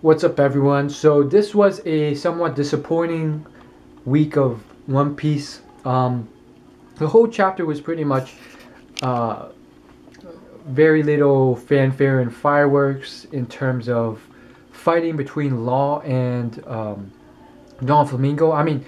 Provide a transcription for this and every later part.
What's up, everyone? So this was a somewhat disappointing week of One Piece. The whole chapter was pretty much uh, very little fanfare and fireworks in terms of fighting between Law and Don Flamingo. I mean,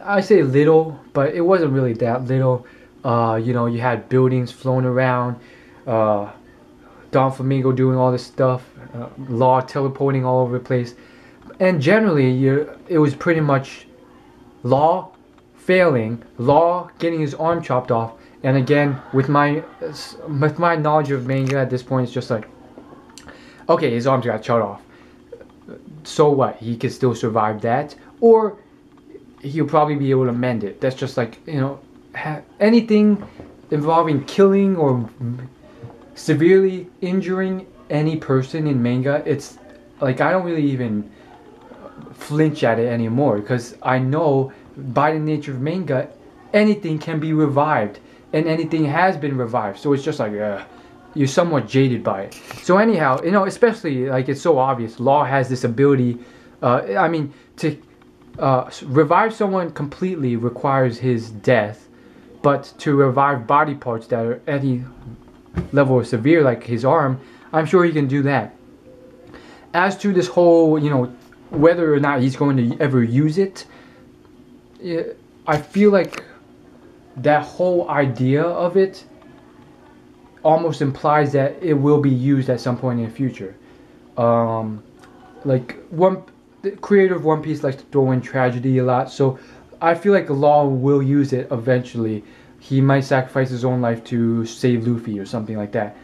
I say little, but it wasn't really that little. You had buildings flown around. Don Flamingo doing all this stuff, Law teleporting all over the place, and generally it was pretty much Law failing, Law getting his arm chopped off, and again with my knowledge of manga at this point, it's just like, okay, his arms got chopped off, so what? He could still survive that, or he'll probably be able to mend it. That's just like, anything involving killing or severely injuring any person in manga, it's like I don't really even flinch at it anymore, because I know by the nature of manga, anything can be revived and anything has been revived, so it's just like you're somewhat jaded by it. So anyhow, especially like it's so obvious Law has this ability, to revive someone completely requires his death, but to revive body parts that are any level of severe, like his arm, I'm sure he can do that. As to this whole, whether or not he's going to ever use it, I feel like that whole idea of it almost implies that it will be used at some point in the future. The creator of One Piece likes to throw in tragedy a lot, so I feel like Law will use it eventually. He might sacrifice his own life to save Luffy or something like that.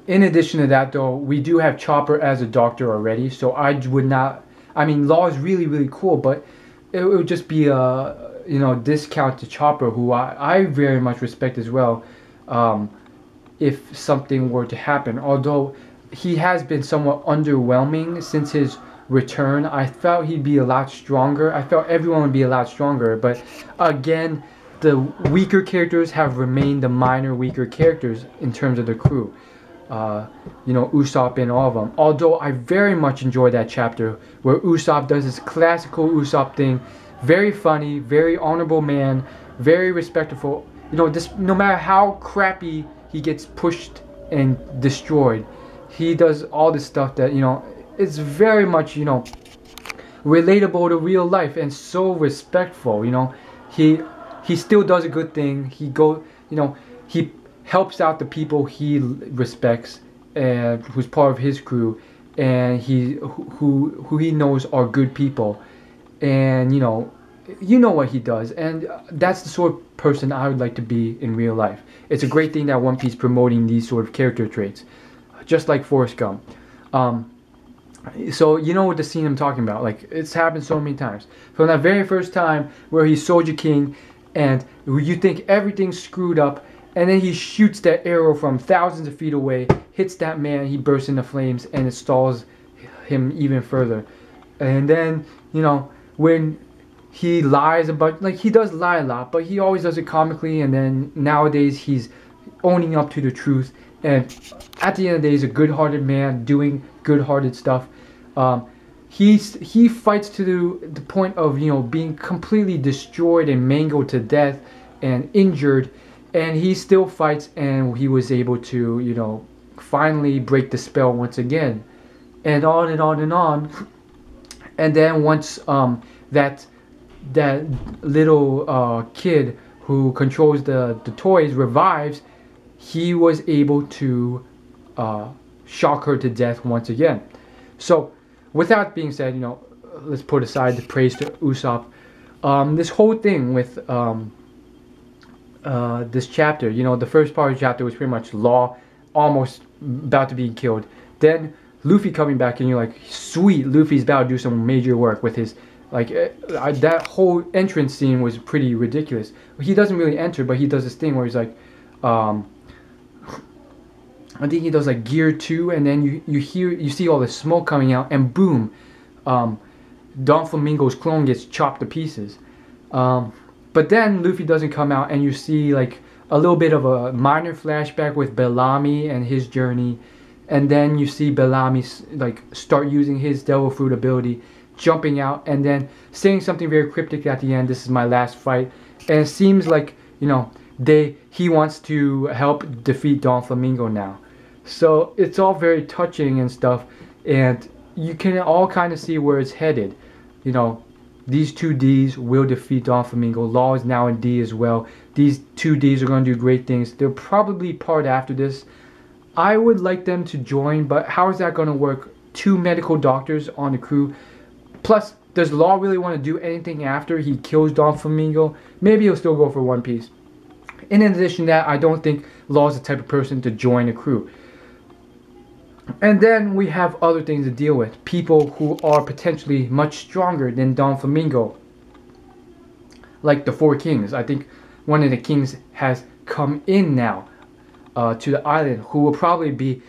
In addition to that, though, we do have Chopper as a doctor already, so I would not... I mean, Law is really, really cool, but it would just be a, discount to Chopper, who I very much respect as well, if something were to happen. Although he has been somewhat underwhelming since his return. I felt he'd be a lot stronger. I felt everyone would be a lot stronger, but again, the weaker characters have remained the minor weaker characters in terms of the crew. Usopp and all of them. Although I very much enjoyed that chapter where Usopp does his classical Usopp thing. Very funny, very honorable man, very respectful. No matter how crappy he gets pushed and destroyed, he does all this stuff that, it's very much, relatable to real life and so respectful. He still does a good thing. He helps out the people he respects and who's part of his crew, and who he knows are good people, and you know what he does, and that's the sort of person I would like to be in real life. It's a great thing that One Piece promoting these sort of character traits, just like Forrest Gump. So you know what the scene I'm talking about, like it's happened so many times. From that very first time where he's Soldier King and you think everything's screwed up, and then he shoots that arrow from thousands of feet away, hits that man, he bursts into flames, and it stalls him even further. And then, when he lies about, like he does lie a lot, but he always does it comically, and then nowadays he's owning up to the truth, and at the end of the day he's a good-hearted man doing good-hearted stuff. He fights to the point of being completely destroyed and mangled to death and injured, and he still fights, and he was able to finally break the spell once again, and on and on and on. And then once that little kid who controls the toys revives, he was able to shock her to death once again. So with that being said, let's put aside the praise to Usopp. This whole thing with this chapter, the first part of the chapter was pretty much Law almost about to be killed. Then Luffy coming back, and you're like, sweet, Luffy's about to do some major work with his, that whole entrance scene was pretty ridiculous. He doesn't really enter, but he does this thing where he's like, I think he does like Gear 2, and then you see all the smoke coming out, and boom, Don Flamingo's clone gets chopped to pieces. But then Luffy doesn't come out, and you see like a little bit of a minor flashback with Bellamy and his journey, and then you see Bellamy like start using his devil fruit ability, jumping out, and then saying something very cryptic at the end. This is my last fight, and it seems like, you know, he wants to help defeat Don Flamingo now. So it's all very touching and stuff, and you can all kind of see where it's headed. You know, these two Ds will defeat Don Flamingo. Law is now in D as well. These two Ds are going to do great things. They'll probably part after this. I would like them to join, but how is that going to work? 2 medical doctors on the crew. Plus, does Law really want to do anything after he kills Don Flamingo? Maybe he'll still go for One Piece. In addition to that, I don't think Law is the type of person to join a crew. And then we have other things to deal with. People who are potentially much stronger than Don Flamingo. Like the 4 kings. I think one of the kings has come in now to the island, who will probably be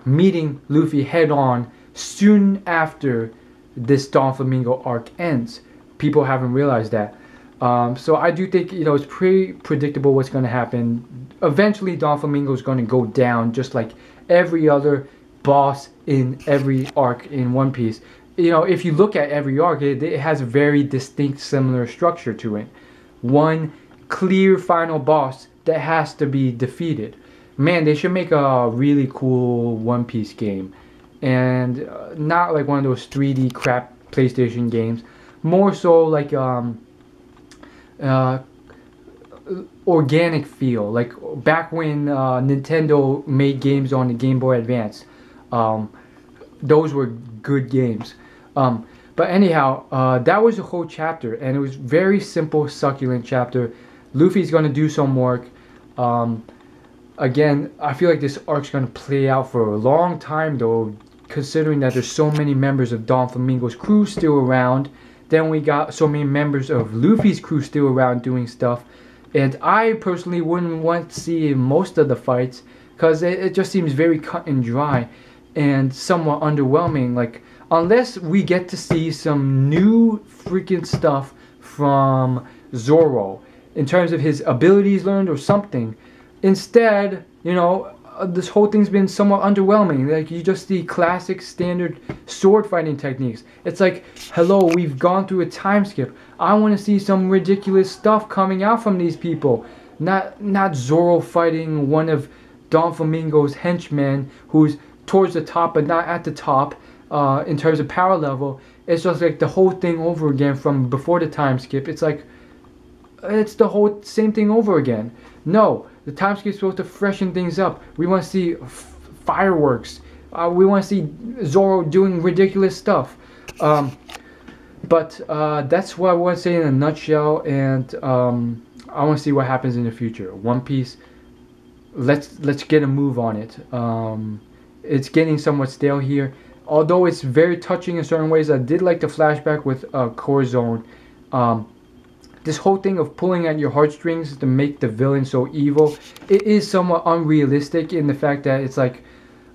meeting Luffy head on soon after this Don Flamingo arc ends. People haven't realized that. So I do think, you know, it's pretty predictable what's going to happen. Eventually Don Flamingo is going to go down, just like every other boss in every arc in One Piece. You know, if you look at every arc, it has a very distinct, similar structure to it. One clear final boss that has to be defeated. Man, they should make a really cool One Piece game, and not like one of those 3D crap PlayStation games. More so like organic feel, like back when Nintendo made games on the Game Boy Advance. Those were good games. But anyhow, that was the whole chapter, and it was very simple, succulent chapter. Luffy's gonna do some work. Again, I feel like this arc's gonna play out for a long time though, considering that there's so many members of Don Flamingo's crew still around. Then we got so many members of Luffy's crew still around doing stuff. And I personally wouldn't want to see most of the fights, because it just seems very cut and dry and somewhat underwhelming. Like, unless we get to see some new freaking stuff from Zoro in terms of his abilities learned or something. Instead, you know, this whole thing's been somewhat underwhelming. Like, you just see classic standard sword fighting techniques. It's like, hello, we've gone through a time skip. I want to see some ridiculous stuff coming out from these people. Not Zoro fighting one of Don Flamingo's henchmen who's towards the top but not at the top in terms of power level. It's just like the whole thing over again from before the time skip. It's like, it's the whole same thing over again. No, the time skip is supposed to freshen things up. We want to see fireworks. We want to see Zoro doing ridiculous stuff. But that's what I want to say in a nutshell, and I want to see what happens in the future. One Piece, let's get a move on it. It's getting somewhat stale here, although it's very touching in certain ways. I did like the flashback with Core Zone. This whole thing of pulling at your heartstrings to make the villain so evil, it is somewhat unrealistic in the fact that it's like,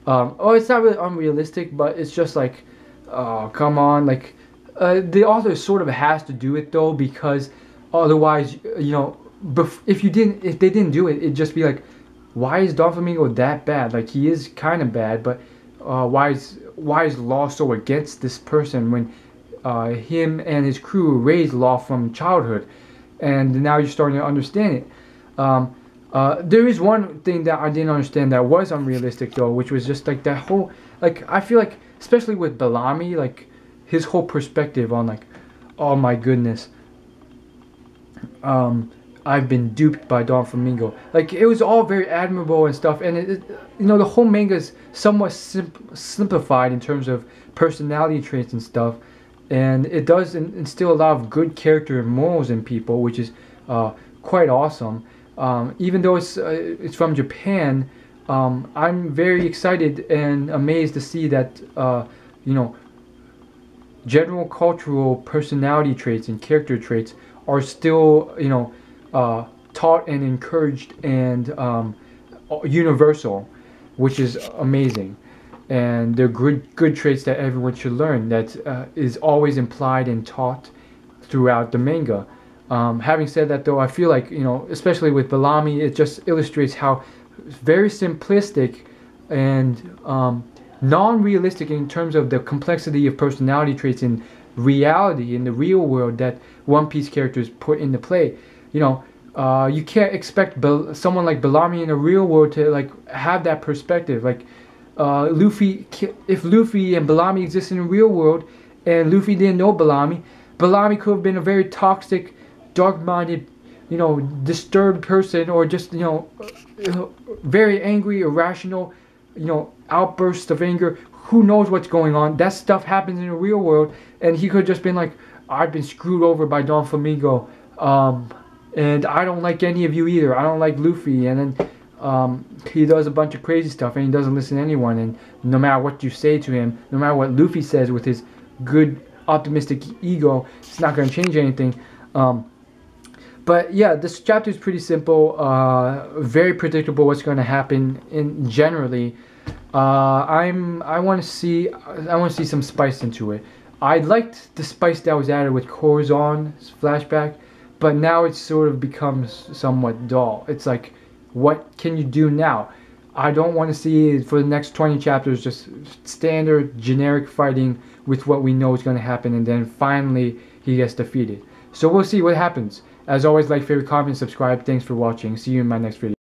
oh, it's not really unrealistic, but it's just like, come on, like, the author sort of has to do it though, because otherwise, you know, if they didn't do it, it'd just be like, why is Don Flamingo that bad? Like, he is kind of bad, but why is Law so against this person when him and his crew raised Law from childhood, and now you're starting to understand it. There is one thing that I didn't understand that was unrealistic though, which was just like that whole, like, I feel like, especially with Bellamy, like, his whole perspective on like, oh my goodness, I've been duped by Don Flamingo. Like, it was all very admirable and stuff, and it you know, the whole manga is somewhat simplified in terms of personality traits and stuff, and it does instill a lot of good character and morals in people, which is quite awesome. Even though it's from Japan, I'm very excited and amazed to see that you know, general cultural personality traits and character traits are still, you know, taught and encouraged and universal, which is amazing. And they're good traits that everyone should learn, that is always implied and taught throughout the manga. Having said that though, I feel like, you know, especially with Bellamy, it just illustrates how very simplistic and non-realistic in terms of the complexity of personality traits in reality, in the real world, that One Piece characters put into play. You know, you can't expect someone like Bellamy in the real world to like have that perspective. Like Luffy, if Luffy and Bellamy existed in the real world, and Luffy didn't know Bellamy, Bellamy could have been a very toxic, dark-minded, you know, disturbed person, or just, you know, very angry, irrational, you know, outbursts of anger. Who knows what's going on? That stuff happens in the real world, and he could have just been like, I've been screwed over by Don Flamingo, and I don't like any of you either. I don't like Luffy. And then he does a bunch of crazy stuff, and he doesn't listen to anyone. And no matter what you say to him, no matter what Luffy says with his good, optimistic ego, it's not going to change anything. But yeah, this chapter is pretty simple, very predictable what's going to happen in generally. I want to see some spice into it. I liked the spice that was added with Corazon's flashback, but now it sort of becomes somewhat dull. It's like, what can you do now? I don't want to see for the next 20 chapters just standard generic fighting with what we know is going to happen, and then finally he gets defeated. So we'll see what happens. As always, like, favorite, comment, subscribe. Thanks for watching. See you in my next video.